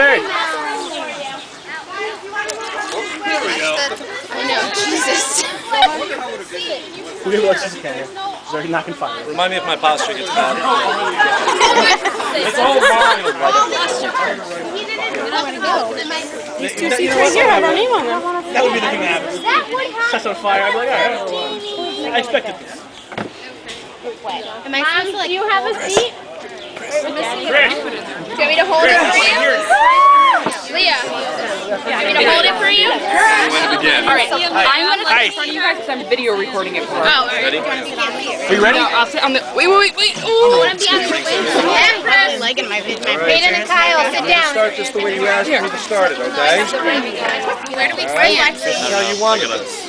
married? Here we go. I know, Jesus. Who watches the camera? She's already knocking fire. Remind me if my posture gets bad. It's all mine. These two seats right here have our name on them. That would be the thing that happens. Sets on fire. I'd be like, alright, I expected this. Am I supposed to, like, do you have a seat? Chris. Do you want me to hold it for you? Leah, do you want me to hold it for you? Alright, I'm going to sit in front of you guys because I'm video recording it for us. Oh, Ready? Are you ready? I'll sit on the... Wait. I want to be on the way. I'm liking my Peyton and Kyle, sit down. Start just the way you asked me to start it, okay? Where do we stand? That's how you wanted us.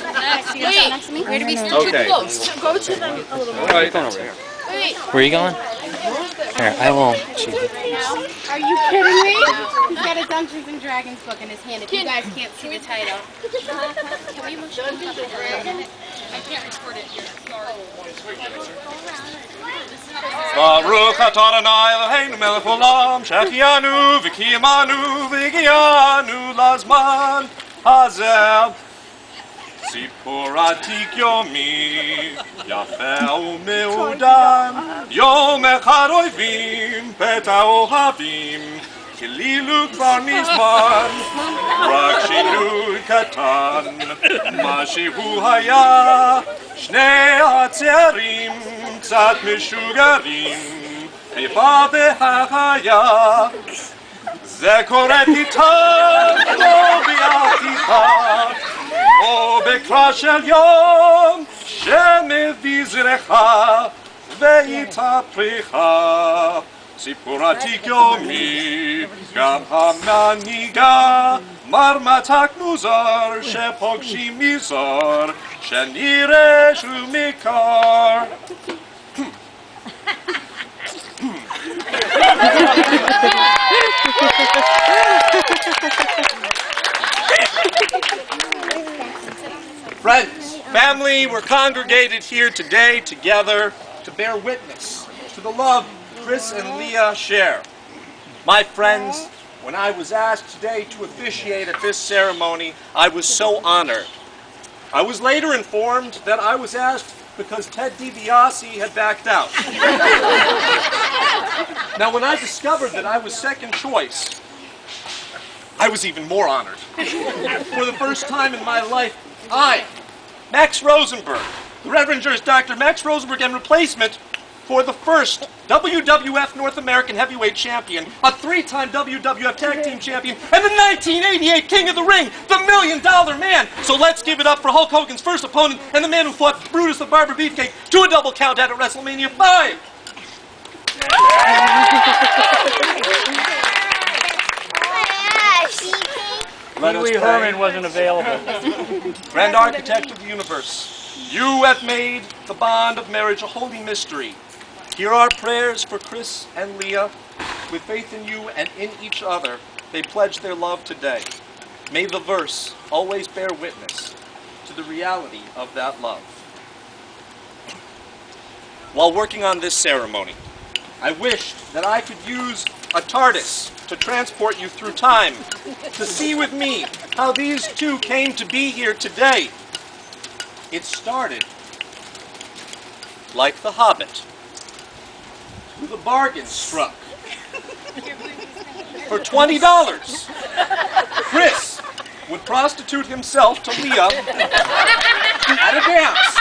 Wait, where do we stand? Okay. Go to them a little bit. All right. Over here. Wait. Where are you going? Here, I will. Are you kidding me? He's got a Dungeons and Dragons book in his hand. If you guys can't see the title. Can we move on? I can't record it here. Baruch atah Adonai Eloheinu melech olam shechianu v'kiyamanu v'gianu lazman hazel. Sipur atik yomi yafeh u'me'udan yom echad oivim peta ohavim kililu kvar mizman rak shinui katan ma shehu haya shnei hatzerim קצת משוגרים, חיפה בהחיה. זה קורה פתאום, לא בעתיכה, או בקרא של יום, שמביא זרחה, והתהפכה. סיפור עתיק יומי, גם המנהיגה, מרמתק מוזר, שפוגשים מזור, שנראה ומכר. Friends, family, we're congregated here today together to bear witness to the love Chris and Leah share. My friends, when I was asked today to officiate at this ceremony, I was so honored. I was later informed that I was asked because Ted DiBiase had backed out. Now, when I discovered that I was second choice, I was even more honored. For the first time in my life, I, Max Rosenberg, the Reverend Juris Dr. Max Rosenberg, and replacement for the first WWF North American Heavyweight Champion, a three-time WWF Tag Team Champion, and the 1988 King of the Ring, the $1 Million Man. So let's give it up for Hulk Hogan's first opponent and the man who fought Brutus the Barber Beefcake to a double count out at WrestleMania 5. Let us Pee Wee Herman wasn't available. Grand Architect of the Universe, you have made the bond of marriage a holy mystery. Hear our prayers for Chris and Leah. With faith in you and in each other, they pledge their love today. May the verse always bear witness to the reality of that love. While working on this ceremony, I wished that I could use a TARDIS to transport you through time, to see with me how these two came to be here today. It started like The Hobbit, with a bargain struck. For $20, Chris would prostitute himself to Leah at a dance,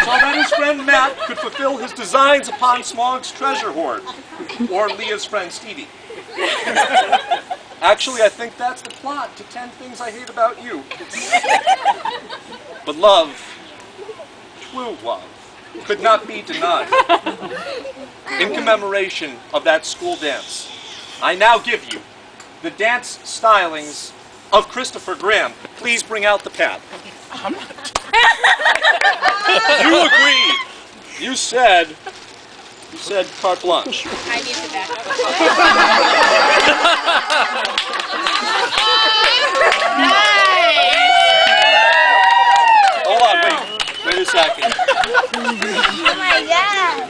so that his friend Matt could fulfill his designs upon Smog's treasure hoard, or Leah's friend Stevie. Actually, I think that's the plot to 10 Things I Hate About You. But love, true love, could not be denied. In commemoration of that school dance, I now give you the dance stylings of Christopher Graham. Please bring out the pad. You agreed. You said carte blanche. I need to back up. Nice! Hold on, wait a second. Oh my god!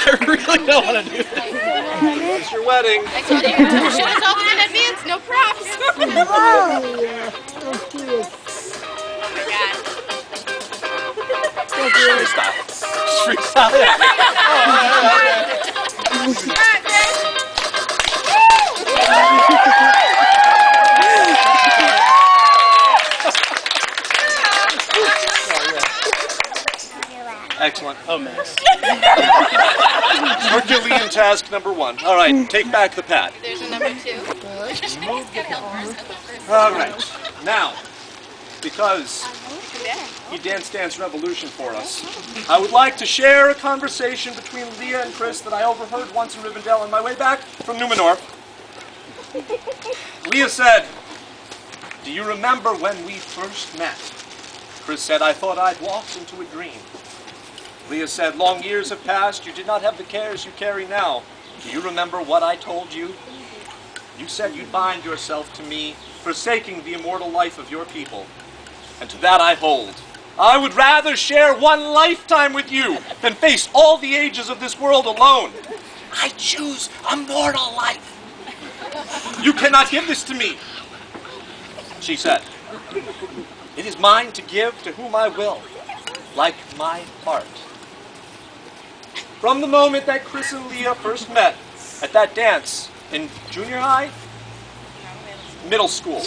I really don't want to do that. It's your wedding. I told you, you should have told me in advance. No props. Oh, yeah. Oh, cute. Oh my god. Freestyle. Freestyle. Excellent. Oh, Max. Herculean task number 1. All right, take back the pad. There's a number 2. All right. Now, because he Dance Revolution for us, I would like to share a conversation between Leah and Chris that I overheard once in Rivendell on my way back from Numenor. Leah said, "Do you remember when we first met?" Chris said, "I thought I'd walked into a dream." Leah said, "Long years have passed. You did not have the cares you carry now. Do you remember what I told you? You said you'd bind yourself to me, forsaking the immortal life of your people. And to that I hold. I would rather share one lifetime with you than face all the ages of this world alone. I choose a mortal life. You cannot give this to me," she said. "It is mine to give to whom I will, like my heart." From the moment that Chris and Leah first met at that dance in junior high, middle school,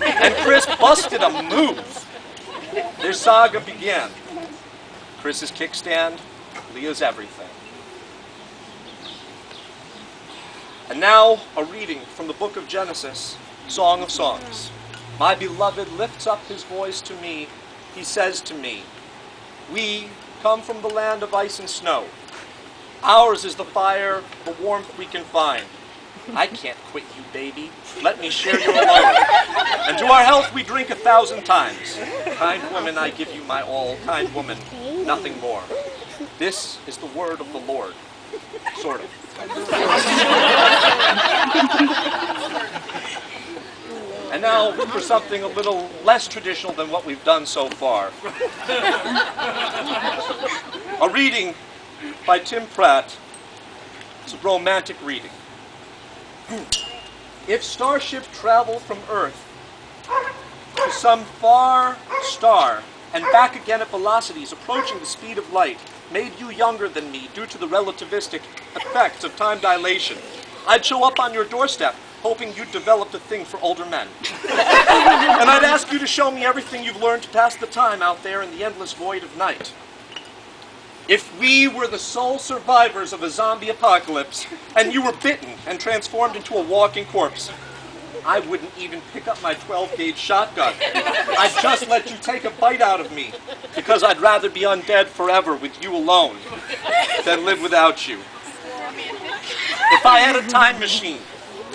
and Chris busted a move, their saga began. Chris's kickstand, Leah's everything. And now, a reading from the book of Genesis, Song of Songs. My beloved lifts up his voice to me. He says to me, "We come from the land of ice and snow. Ours is the fire, the warmth we can find. I can't quit you, baby. Let me share your load. And to our health we drink 1,000 times. Kind woman, I give you my all. Kind woman, nothing more. This is the word of the Lord." Sort of. And now for something a little less traditional than what we've done so far. A reading by Tim Pratt. It's a romantic reading. If starship travel from Earth to some far star and back again at velocities approaching the speed of light made you younger than me due to the relativistic effects of time dilation, I'd show up on your doorstep hoping you'd developed a thing for older men. And I'd ask you to show me everything you've learned to pass the time out there in the endless void of night. If we were the sole survivors of a zombie apocalypse, and you were bitten and transformed into a walking corpse, I wouldn't even pick up my 12-gauge shotgun. I'd just let you take a bite out of me, because I'd rather be undead forever with you alone than live without you. If I had a time machine,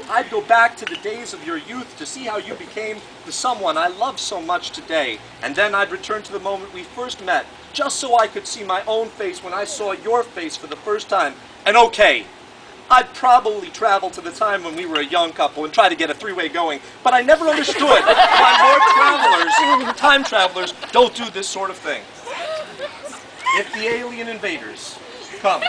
I'd go back to the days of your youth to see how you became the someone I love so much today, and then I'd return to the moment we first met, just so I could see my own face when I saw your face for the first time. And okay, I'd probably travel to the time when we were a young couple and try to get a three-way going, but I never understood why more time travelers, don't do this sort of thing. If the alien invaders come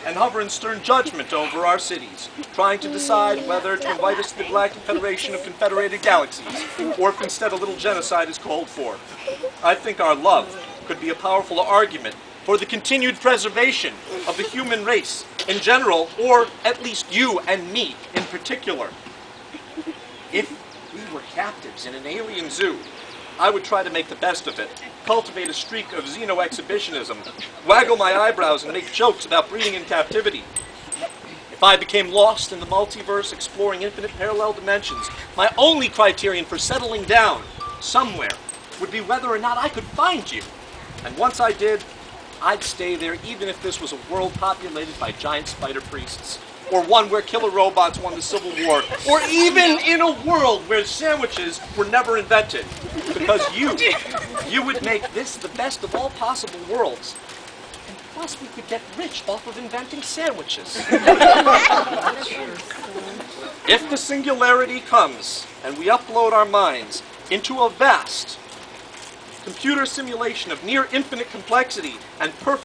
and hover in stern judgment over our cities, trying to decide whether to invite us to the Galactic Federation of Confederated Galaxies, or if instead a little genocide is called for, I think our love could be a powerful argument for the continued preservation of the human race in general, or at least you and me in particular. If we were captives in an alien zoo, I would try to make the best of it, cultivate a streak of xeno-exhibitionism, waggle my eyebrows and make jokes about breeding in captivity. If I became lost in the multiverse exploring infinite parallel dimensions, my only criterion for settling down somewhere would be whether or not I could find you. And once I did, I'd stay there even if this was a world populated by giant spider priests, or one where killer robots won the Civil War, or even in a world where sandwiches were never invented. Because you would make this the best of all possible worlds. And plus we could get rich off of inventing sandwiches. If the singularity comes and we upload our minds into a vast computer simulation of near infinite complexity and perfect